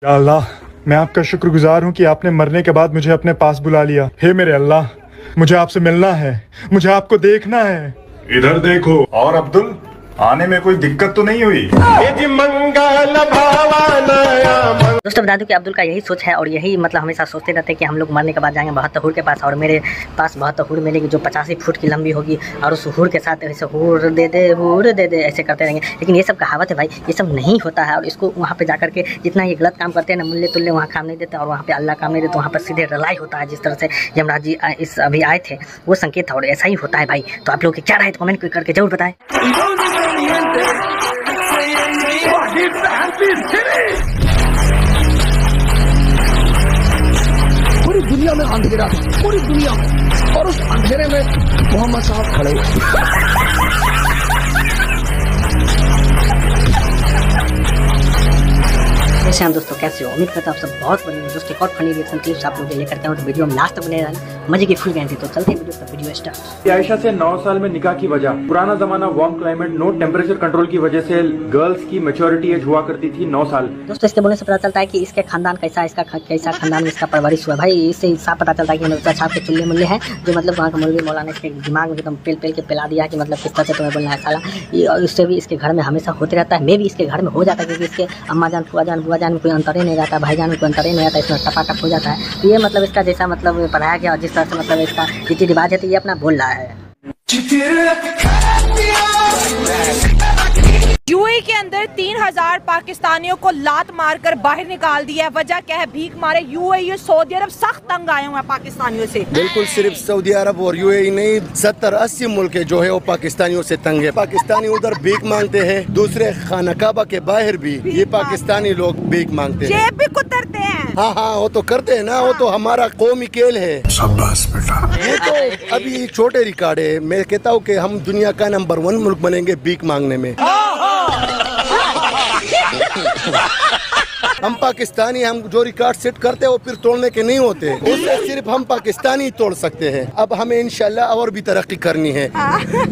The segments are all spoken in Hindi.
या अल्लाह, मैं आपका शुक्रगुजार हूँ कि आपने मरने के बाद मुझे अपने पास बुला लिया। हे मेरे अल्लाह, मुझे आपसे मिलना है, मुझे आपको देखना है। इधर देखो। और अब्दुल, आने में कोई दिक्कत तो नहीं हुई? दोस्तों बता दूं कि अब्दुल का यही सोच है और यही मतलब हमेशा सोचते रहते हैं कि हम लोग मरने के बाद जाएंगे बहुत हूर के पास और मेरे पास बहुत हूर मिलेगी जो 85 फुट की लंबी होगी और उस हूर के साथ ऐसे हूर दे दे ऐसे करते रहेंगे। लेकिन ये सब कहावत है भाई, ये सब नहीं होता है। और इसको वहाँ पे जाकर के जितना ये गलत काम करते हैं ना, मुल्ले तुल्ले वहाँ काम नहीं देते और वहाँ पे अल्लाह काम नहीं देते, वहाँ पर सीधे रलाई होता है। जिस तरह से यमराज जी इस अभी आए थे वो संकेत था और ऐसा ही होता है भाई। तो आप लोग क्या राय कमेंट करके जरूर बताएं। पूरी दुनिया में अंधेरा, पूरी दुनिया में, और उस अंधेरे में मोहम्मद साहब खड़े। कैसे हैं दोस्तों, कैसे हो? उम्मीद करता हूं आप सब बहुत बढ़िया। दोस्तों एक और फनी रिएक्शन क्लिप्स आप लोग लेकर के आऊं तो वीडियो में लास्ट तक बने रहना, मजे की फुल गारंटी। तो चलते हैं वीडियो स्टार्ट। आयशा से 9 साल में निकाह की वजह, पुराना जमाना, warm climate, no temperature control की वजह से गर्ल्स की मैच्योरिटी एज हुआ करती थी 9 साल। दोस्तों इसके बोलने से पता चलता है कि इसके खानदान कैसा, इसका कैसा खानदान में इसका परवरिश हुआ भाई। इससे साफ पता चलता है कि मतलब साहब के चुल्ले मुल्ले हैं जो मतलब वहाँ का मौलवी मौलाना इसके दिमाग में एकदम पेल के पिला दिया कि मतलब किस तरह से तुम्हें बोलना है साला। इससे भी इसके घर में हमेशा होते रहता है, मैं भी इसके घर में हो जाता है क्योंकि इसके अम्मा जान, फुआ जान, बुआ जान में कोई अंतर ही नहीं रहता, भाईजान में कोई अंतर ही नहीं रहता, इसमें टपाटप हो जाता है। तो ये मतलब इसका जैसा मतलब पढ़ाया गया और जिस तरह से मतलब इसका रीति रिवाज है तो ये अपना बोल रहा है। यूएई के अंदर 3000 पाकिस्तानियों को लात मारकर बाहर निकाल दिया है। वजह क्या है? भीख मारे। यूएई और सऊदी अरब सख्त तंग आए हुए हैं पाकिस्तानियों से। बिल्कुल, सिर्फ सऊदी अरब और यूएई नहीं, 70-80 मुल्क जो है वो पाकिस्तानियों से तंग है। पाकिस्तानी उधर भीख मांगते हैं, दूसरे खाना काबा के बाहर भी ये पाकिस्तानी लोग भीख मांगते हैं, जेब भी कुतरते हैं। हाँ, वो तो करते हैं ना, वो तो हमारा कौमी खेल है। शाबाश बेटा। ये तो अभी छोटे रिकॉर्ड है। मैं कहता हूँ कि हम दुनिया का नंबर 1 मुल्क बनेंगे भीख मांगने में। हम पाकिस्तानी, हम जो रिकॉर्ड सेट करते हैं वो फिर तोड़ने के नहीं होते, उससे सिर्फ हम पाकिस्तानी तोड़ सकते हैं। अब हमें इंशाल्लाह और भी तरक्की करनी है,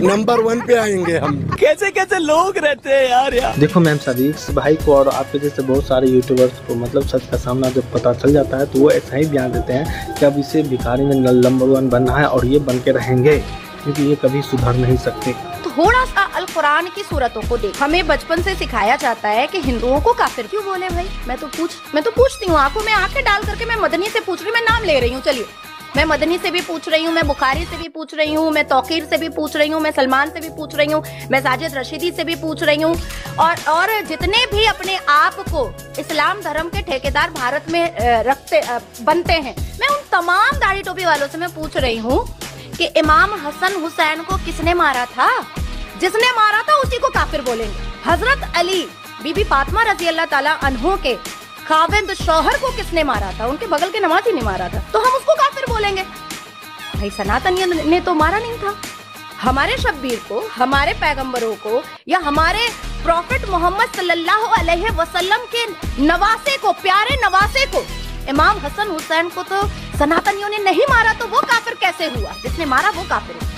नंबर 1 पे आएंगे हम। कैसे कैसे लोग रहते हैं यार। देखो मैम, सभी इस भाई को और आपके जैसे बहुत सारे यूट्यूबर्स को मतलब सच का सामना जब पता चल जाता है तो वो ऐसा ही बयान देते हैं कि अब इसे भिखारी में नंबर 1 बनना है और ये बन के रहेंगे क्योंकि ये कभी सुधर नहीं सकते। थोड़ा सा अल कुरान की सूरतों को देख। हमें बचपन से सिखाया जाता है कि हिंदुओं को काफिर क्यों बोले भाई। मैं तो पूछती हूँ, आंखों में आंखें डाल करके मैं मदनी से पूछ रही हूँ, मैं नाम ले रही हूँ। चलिए, मैं मदनी से भी पूछ रही हूँ, मैं बुखारी से भी पूछ रही हूँ, मैं तौकीर से भी पूछ रही हूँ, मैं सलमान से भी पूछ रही हूँ, मैं साजिद रशीदी से भी पूछ रही हूँ और जितने भी अपने आप को इस्लाम धर्म के ठेकेदार भारत में बनते हैं, मैं उन तमाम दाढ़ी टोपी वालों से मैं पूछ रही हूँ कि इमाम हसन हुसैन को किसने मारा था? जिसने मारा था उसी को काफिर बोलेंगे। हजरत अली, बीबी फातिमा रजी अल्लाह ताला अन्हो के खाविंद शौहर को किसने मारा था? उनके बगल के नमाजी ने मारा था, तो हम उसको काफिर बोलेंगे। भाई सनातनियों ने तो मारा नहीं था। हमारे शब्बीर को, हमारे पैगंबरों को या हमारे प्रॉफिट मोहम्मद सल्लल्लाहु अलैहि वसल्लम के नवासे को, प्यारे नवासे को, इमाम हसन हुसैन को तो सनातनियों ने नहीं मारा, तो वो काफिर कैसे हुआ? जिसने मारा वो काफिर है।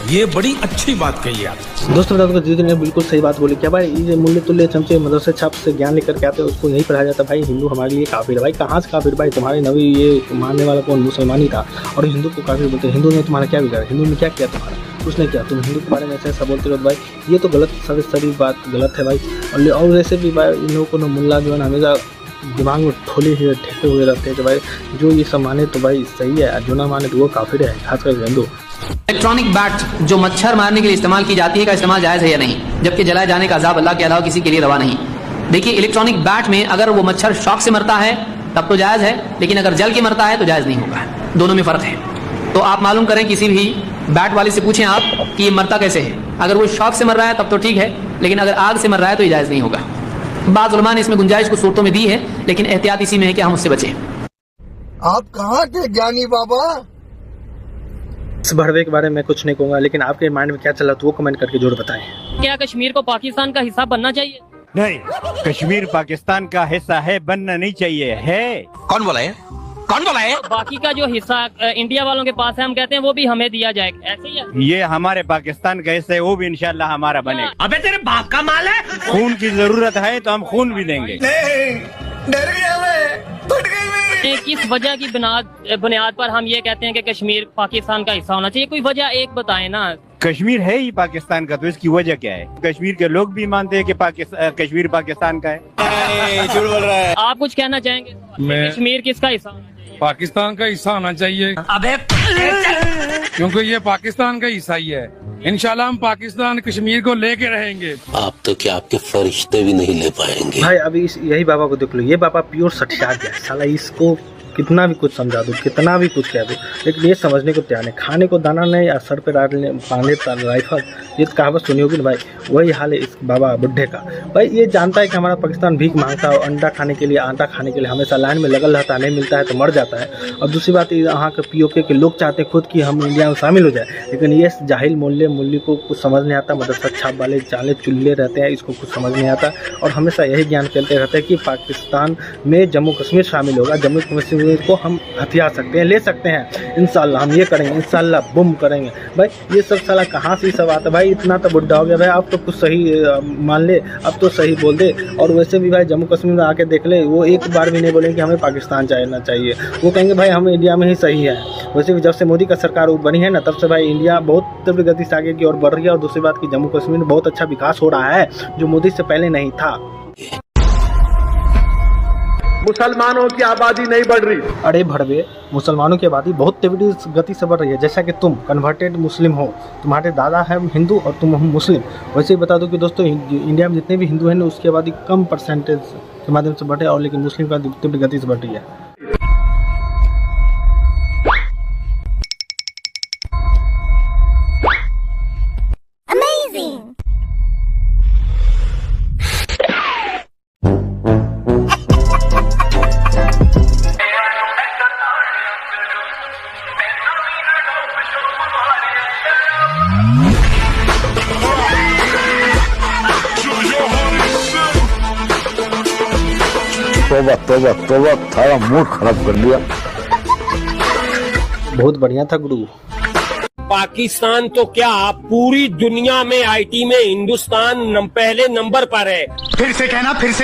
ये बड़ी अच्छी बात कही आप। दोस्तों बता दो, दीदी ने बिल्कुल सही बात बोली। क्या भाई ये मुल्ले तुल्ले चमचे मदरसे छाप से ज्ञान लेकर के आते हैं, उसको यही पढ़ाया जाता है भाई हिंदू हमारे लिए काफिर है। भाई कहाँ से काफिर? भाई तुम्हारे नबी ये मानने वाला कौन? मुसलमान था और हिंदू को काफिर बोलते हैं। हिंदू ने तुम्हारा क्या बिगाड़ा? हिंदू ने क्या किया तुम्हारा? कुछ नहीं किया। तुम हिंदू के बारे में ऐसा बोलते रहो भाई, ये तो गलत, सारी बात गलत है भाई। और वैसे भी भाई इन लोगों को मुल्ला जो है ना हमेशा दिमाग में ठेके हुए रहते हैं कि भाई जो ये सब माने तो भाई सही है, जो ना माने तो वो काफिर है, खासकर हिंदू। इलेक्ट्रॉनिक बैट जो मच्छर मारने के लिए इस्तेमाल की जाती है, का इस्तेमाल जायज है या नहीं? जबकि जलाए जाने का अजाब अल्लाह के अलावा किसी के लिए रवा नहीं। देखिए, इलेक्ट्रॉनिक बैट में अगर वो मच्छर शॉक से मरता है तब तो जायज है, लेकिन अगर जल के मरता है तो जायज नहीं होगा। दोनों में फर्क है। तो आप मालूम करें, किसी भी बैट वाले से पूछें आप कि ये मरता कैसे है। अगर वो शॉक से मर रहा है तब तो ठीक है, लेकिन अगर आग से मर रहा है तो ये जायज नहीं होगा। बाज़ उलमा ने इसमें गुंजाइश कुछ सूरतों में दी है, लेकिन एहतियात इसी में है कि हम उससे बचें। आप कहाँ के ज्ञानी बाबा? इस भड़वे के बारे में कुछ नहीं कहूँगा, लेकिन आपके माइंड में क्या चल रहा है तो वो कमेंट करके जरूर बताएं। क्या कश्मीर को पाकिस्तान का हिस्सा बनना चाहिए? नहीं, कश्मीर पाकिस्तान का हिस्सा है, बनना नहीं चाहिए है। कौन बोला है? कौन बोला है? बाकी का जो हिस्सा इंडिया वालों के पास है, हम कहते हैं वो भी हमें दिया जाएगा, ऐसे ही है। ये हमारे पाकिस्तान का हिस्सा है, वो भी इंशाल्लाह हमारा बनेगा। अबे तेरे बाप का माल है। खून की जरूरत है तो हम खून भी देंगे। नहीं, डर गया मैं। किस वजह की बुनियाद पर हम ये कहते हैं कि कश्मीर पाकिस्तान का हिस्सा होना चाहिए? कोई वजह एक बताएं ना। कश्मीर है ही पाकिस्तान का, तो इसकी वजह क्या है? कश्मीर के लोग भी मानते हैं कि कश्मीर पाकिस्तान का है। झूठ बोल रहा है। आप कुछ कहना चाहेंगे? कश्मीर किसका हिस्सा होना चाहिए? पाकिस्तान का हिस्सा होना चाहिए। अबे क्योंकि ये पाकिस्तान का हिस्सा ही है। इंशाल्लाह हम पाकिस्तान कश्मीर को लेके रहेंगे। आप तो क्या आपके फरिश्ते भी नहीं ले पाएंगे भाई। अभी यही बाबा को देख लो, ये बाबा प्योर सठिया गया साला। इसको कितना भी कुछ समझा दो, कितना भी कुछ कह दो, लेकिन ये समझने को तैयार नहीं। खाने को दाना नहीं या सर पे बांधे राइफल, ये कहावत सुनी होगी ना भाई। वही हाल है इस बाबा बुढ़े का। भाई ये जानता है कि हमारा पाकिस्तान भीख मांगता है, अंडा खाने के लिए, आटा खाने के लिए हमेशा लाइन में लगल रहता है, नहीं मिलता है तो मर जाता है। और दूसरी बात, यहाँ के POK के लोग चाहते हैं खुद कि हम इंडिया में शामिल हो जाए, लेकिन ये जाहिल मूल्य को कुछ समझ नहीं आता। मदरसा छाप वाले चाले चुल्ले रहते हैं, इसको कुछ समझ नहीं आता और हमेशा यही ज्ञान फैलते रहते हैं कि पाकिस्तान में जम्मू कश्मीर शामिल होगा, जम्मू कश्मीर को हम हथियार सकते हैं, ले सकते हैं इंशाल्लाह। हम ये करेंगे इंशाल्लाह, बुम करेंगे। भाई ये सब साला कहाँ से सब आता है भाई? इतना तो बुढ़ा हो गया भाई, अब तो कुछ सही मान ले, अब तो सही बोल दे। और वैसे भी भाई जम्मू कश्मीर में आके देख ले, वो एक बार भी नहीं बोलेंगे कि हमें पाकिस्तान जाना चाहिए। वो कहेंगे भाई हम इंडिया में ही सही है। वैसे भी जब से मोदी का सरकार बनी है ना, तब से भाई इंडिया बहुत तीव्र गति से आगे की ओर बढ़ रही है। और दूसरी बात की जम्मू कश्मीर में बहुत अच्छा विकास हो रहा है, जो मोदी से पहले नहीं था। मुसलमानों की आबादी नहीं बढ़ रही। अरे भड़वे, मुसलमानों की आबादी बहुत तेजी गति से बढ़ रही है। जैसा कि तुम कन्वर्टेड मुस्लिम हो, तुम्हारे दादा है हिंदू और तुम हम मुस्लिम। वैसे ही बता दो कि दोस्तों इंडिया में जितने भी हिंदू हैं ना, उसकी आबादी कम परसेंटेज के माध्यम से बढ़े, और लेकिन मुस्लिम का तीव्र गति से बढ़ रही है। तोबा थारा मूड खराब कर दिया। बहुत बढ़िया था गुरु। पाकिस्तान तो क्या पूरी दुनिया में आईटी में हिंदुस्तान पहले नंबर पर है। फिर से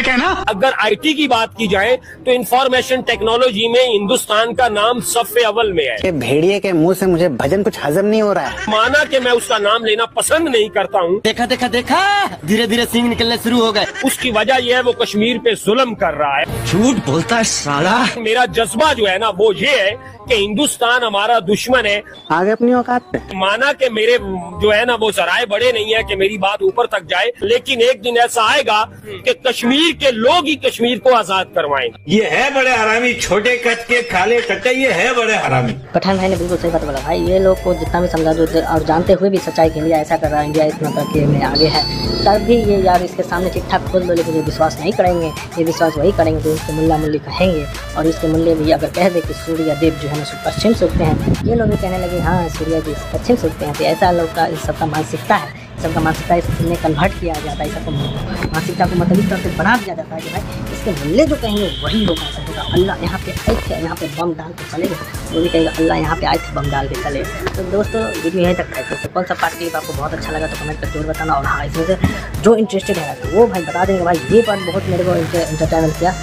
कहना। अगर आईटी की बात की जाए तो इंफॉर्मेशन टेक्नोलॉजी में हिंदुस्तान का नाम सबसे अव्वल में है। भेड़िए के मुंह से मुझे भजन कुछ हजम नहीं हो रहा है। माना कि मैं उसका नाम लेना पसंद नहीं करता हूँ। देखा धीरे धीरे सींग निकलने शुरू हो गए। उसकी वजह यह है वो कश्मीर पे जुल्म कर रहा है। झूठ बोलता है साला। मेरा जज्बा जो है ना वो ये है कि हिंदुस्तान हमारा दुश्मन है। आगे अपनी औकात पे। माना कि मेरे जो है ना वो सराय बड़े नहीं है कि मेरी बात ऊपर तक जाए, लेकिन एक दिन ऐसा आएगा कि कश्मीर के लोग ही कश्मीर को आजाद करवाएंगे। ये है बड़े हरामी, छोटे कद के काले टट्टे, ये है बड़े हरामी। पठान भाई ने बिल्कुल सही बात बोला भाई। ये लोग को जितना भी समझा दो और जानते हुए भी सच्चाई कि इंडिया ऐसा कर रहा है, इंडिया इतना तरक्की में आगे है, तब भी ये यार इसके सामने ठीक ठाक खोल दो, लेकिन ये विश्वास नहीं करेंगे। ये विश्वास वही करेंगे जो इसके मुल्ला मुल्ली कहेंगे। और इसके मुल्ले भी अगर कह दे कि सूर्य देव जो है ना पश्चिम से उगते हैं, ये लोग भी कहने लगे हाँ सूर्य जी पश्चिम से उगते हैं। तो ऐसा लोग का इस सबका मानसिकता है, सबका मानसिकता इसमें कन्वर्ट किया जाता है। सबको मानसिकता को मतलब इस तरह से बना दिया जाता है कि भाई इसके मुल्ले जो कहेंगे वही होगा। ऐसा होगा अल्लाह यहाँ पे आए थे, यहाँ पे बम डाल के चले गए, वो भी कहेगा अल्लाह यहाँ पे आए थे बम डाल के चले। तो दोस्तों वीडियो यहीं तक है। तो कौन सा पार्ट क्लिप आपको बहुत अच्छा लगा तो कमेंट कर जरूर बताना। और हाँ इसमें से जो इंटरेस्टेड है तो वो भाई बता देंगे भाई। ये पार्ट बहुत मेरे को एंटरटेनमेंट किया।